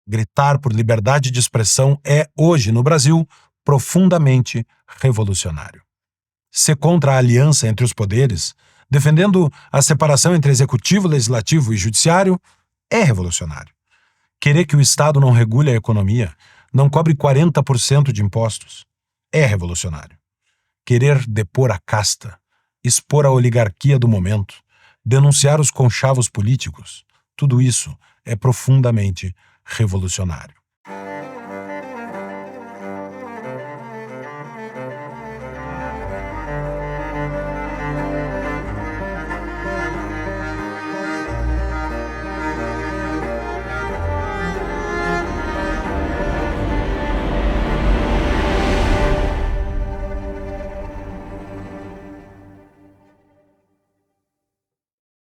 Gritar por liberdade de expressão é, hoje, no Brasil, profundamente revolucionário. Ser contra a aliança entre os poderes, defendendo a separação entre executivo, legislativo e judiciário, é revolucionário. Querer que o Estado não regule a economia, não cobre 40% de impostos, é revolucionário. Querer depor a casta, expor a oligarquia do momento, denunciar os conchavos políticos, tudo isso é profundamente revolucionário.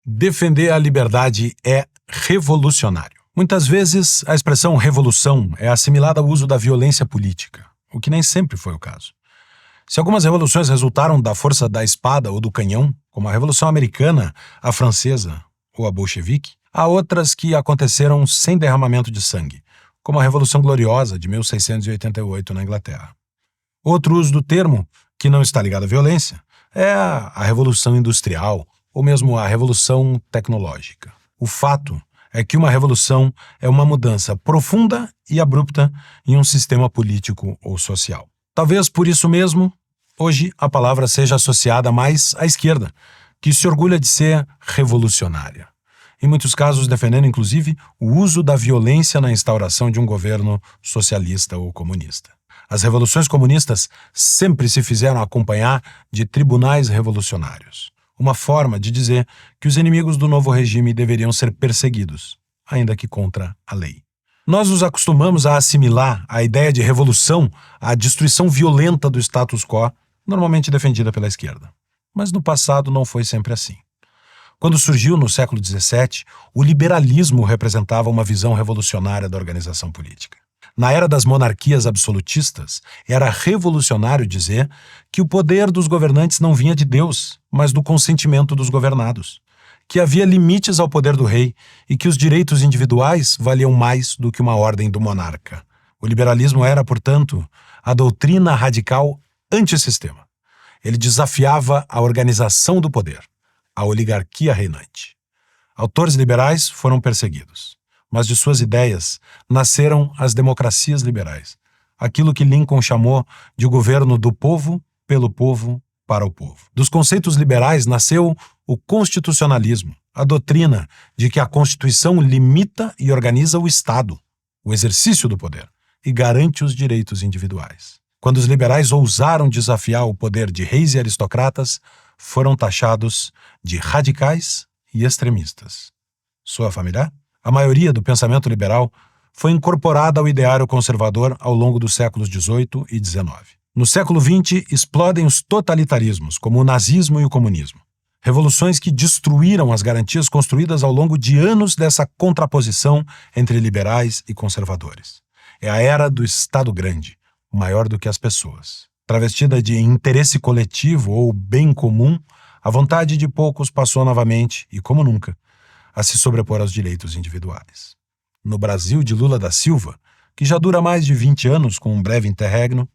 Defender a liberdade é revolucionário. Muitas vezes, a expressão revolução é assimilada ao uso da violência política, o que nem sempre foi o caso. Se algumas revoluções resultaram da força da espada ou do canhão, como a Revolução Americana, a Francesa ou a Bolchevique, há outras que aconteceram sem derramamento de sangue, como a Revolução Gloriosa de 1688 na Inglaterra. Outro uso do termo, que não está ligado à violência, é a Revolução Industrial, ou mesmo a Revolução Tecnológica. O fato é que uma revolução é uma mudança profunda e abrupta em um sistema político ou social. Talvez por isso mesmo, hoje a palavra seja associada mais à esquerda, que se orgulha de ser revolucionária. Em muitos casos defendendo inclusive o uso da violência na instauração de um governo socialista ou comunista. As revoluções comunistas sempre se fizeram acompanhar de tribunais revolucionários. Uma forma de dizer que os inimigos do novo regime deveriam ser perseguidos, ainda que contra a lei. Nós nos acostumamos a assimilar a ideia de revolução à destruição violenta do status quo, normalmente defendida pela esquerda. Mas no passado não foi sempre assim. Quando surgiu no século XVII, o liberalismo representava uma visão revolucionária da organização política. Na era das monarquias absolutistas, era revolucionário dizer que o poder dos governantes não vinha de Deus, mas do consentimento dos governados, que havia limites ao poder do rei e que os direitos individuais valiam mais do que uma ordem do monarca. O liberalismo era, portanto, a doutrina radical antissistema. Ele desafiava a organização do poder, a oligarquia reinante. Autores liberais foram perseguidos. Mas de suas ideias nasceram as democracias liberais, aquilo que Lincoln chamou de o governo do povo, pelo povo, para o povo. Dos conceitos liberais nasceu o constitucionalismo, a doutrina de que a Constituição limita e organiza o Estado, o exercício do poder, e garante os direitos individuais. Quando os liberais ousaram desafiar o poder de reis e aristocratas, foram taxados de radicais e extremistas. Soa familiar? A maioria do pensamento liberal foi incorporada ao ideário conservador ao longo dos séculos XVIII e XIX. No século XX, explodem os totalitarismos, como o nazismo e o comunismo. Revoluções que destruíram as garantias construídas ao longo de anos dessa contraposição entre liberais e conservadores. É a era do Estado grande, maior do que as pessoas. Travestida de interesse coletivo ou bem comum, a vontade de poucos passou novamente, e como nunca, a se sobrepor aos direitos individuais. No Brasil de Lula da Silva, que já dura mais de 20 anos com um breve interregno,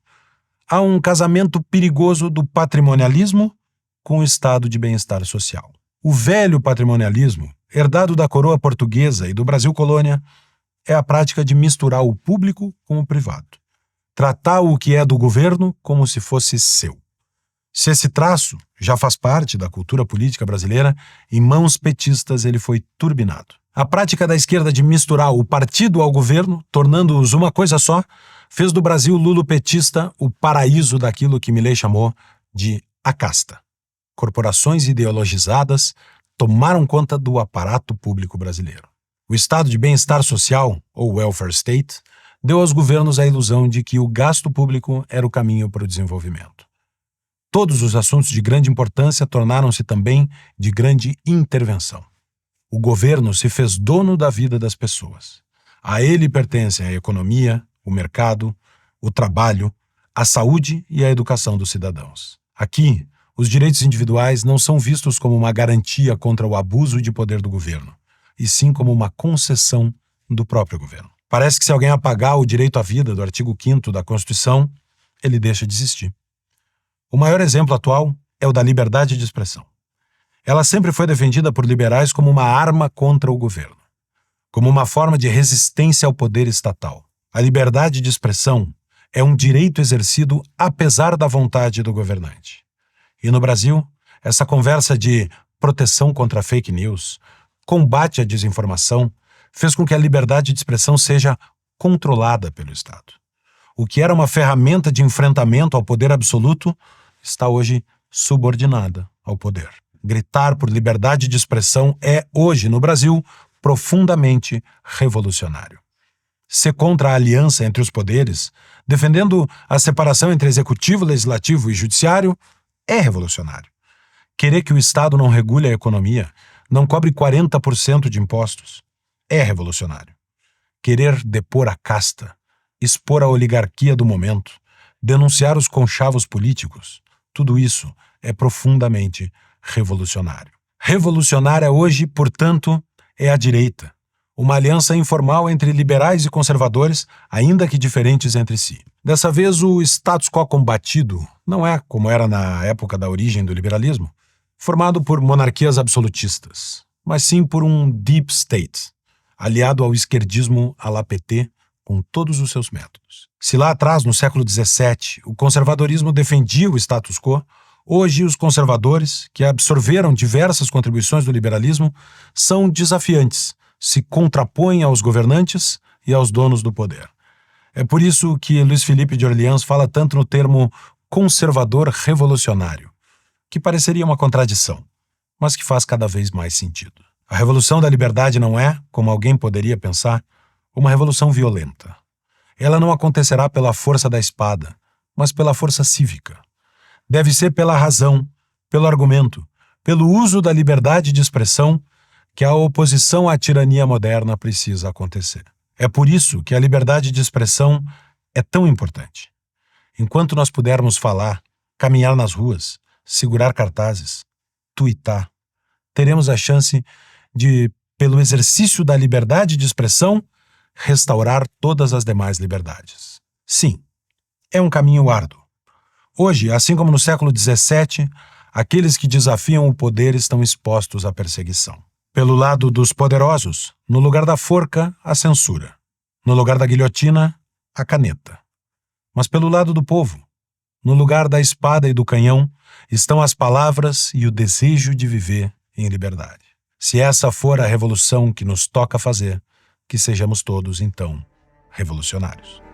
há um casamento perigoso do patrimonialismo com o estado de bem-estar social. O velho patrimonialismo, herdado da coroa portuguesa e do Brasil colônia, é a prática de misturar o público com o privado. Tratar o que é do governo como se fosse seu. Se esse traço já faz parte da cultura política brasileira, em mãos petistas ele foi turbinado. A prática da esquerda de misturar o partido ao governo, tornando-os uma coisa só, fez do Brasil lulopetista o paraíso daquilo que Milei chamou de a casta. Corporações ideologizadas tomaram conta do aparato público brasileiro. O estado de bem-estar social, ou welfare state, deu aos governos a ilusão de que o gasto público era o caminho para o desenvolvimento. Todos os assuntos de grande importância tornaram-se também de grande intervenção. O governo se fez dono da vida das pessoas. A ele pertencem a economia, o mercado, o trabalho, a saúde e a educação dos cidadãos. Aqui, os direitos individuais não são vistos como uma garantia contra o abuso de poder do governo, e sim como uma concessão do próprio governo. Parece que se alguém apagar o direito à vida do artigo 5º da Constituição, ele deixa de existir. O maior exemplo atual é o da liberdade de expressão. Ela sempre foi defendida por liberais como uma arma contra o governo, como uma forma de resistência ao poder estatal. A liberdade de expressão é um direito exercido apesar da vontade do governante. E no Brasil, essa conversa de proteção contra fake news, combate à desinformação, fez com que a liberdade de expressão seja controlada pelo Estado. O que era uma ferramenta de enfrentamento ao poder absoluto está hoje subordinada ao poder. Gritar por liberdade de expressão é, hoje, no Brasil, profundamente revolucionário. Ser contra a aliança entre os poderes, defendendo a separação entre executivo, legislativo e judiciário, é revolucionário. Querer que o Estado não regule a economia, não cobre 40% de impostos, é revolucionário. Querer depor a casta, expor a oligarquia do momento, denunciar os conchavos políticos, tudo isso é profundamente revolucionário. Revolucionária hoje, portanto, é a direita, uma aliança informal entre liberais e conservadores, ainda que diferentes entre si. Dessa vez, o status quo combatido não é, como era na época da origem do liberalismo, formado por monarquias absolutistas, mas sim por um deep state, aliado ao esquerdismo à la PT, com todos os seus métodos. Se lá atrás, no século XVII, o conservadorismo defendia o status quo, hoje os conservadores, que absorveram diversas contribuições do liberalismo, são desafiantes, se contrapõem aos governantes e aos donos do poder. É por isso que Luiz Felipe de Orleans fala tanto no termo conservador revolucionário, que pareceria uma contradição, mas que faz cada vez mais sentido. A revolução da liberdade não é, como alguém poderia pensar, uma revolução violenta. Ela não acontecerá pela força da espada, mas pela força cívica. Deve ser pela razão, pelo argumento, pelo uso da liberdade de expressão que a oposição à tirania moderna precisa acontecer. É por isso que a liberdade de expressão é tão importante. Enquanto nós pudermos falar, caminhar nas ruas, segurar cartazes, tuitar, teremos a chance de, pelo exercício da liberdade de expressão, restaurar todas as demais liberdades. Sim, é um caminho árduo. Hoje, assim como no século XVII, aqueles que desafiam o poder estão expostos à perseguição. Pelo lado dos poderosos, no lugar da forca, a censura. No lugar da guilhotina, a caneta. Mas pelo lado do povo, no lugar da espada e do canhão, estão as palavras e o desejo de viver em liberdade. Se essa for a revolução que nos toca fazer, que sejamos todos, então, revolucionários.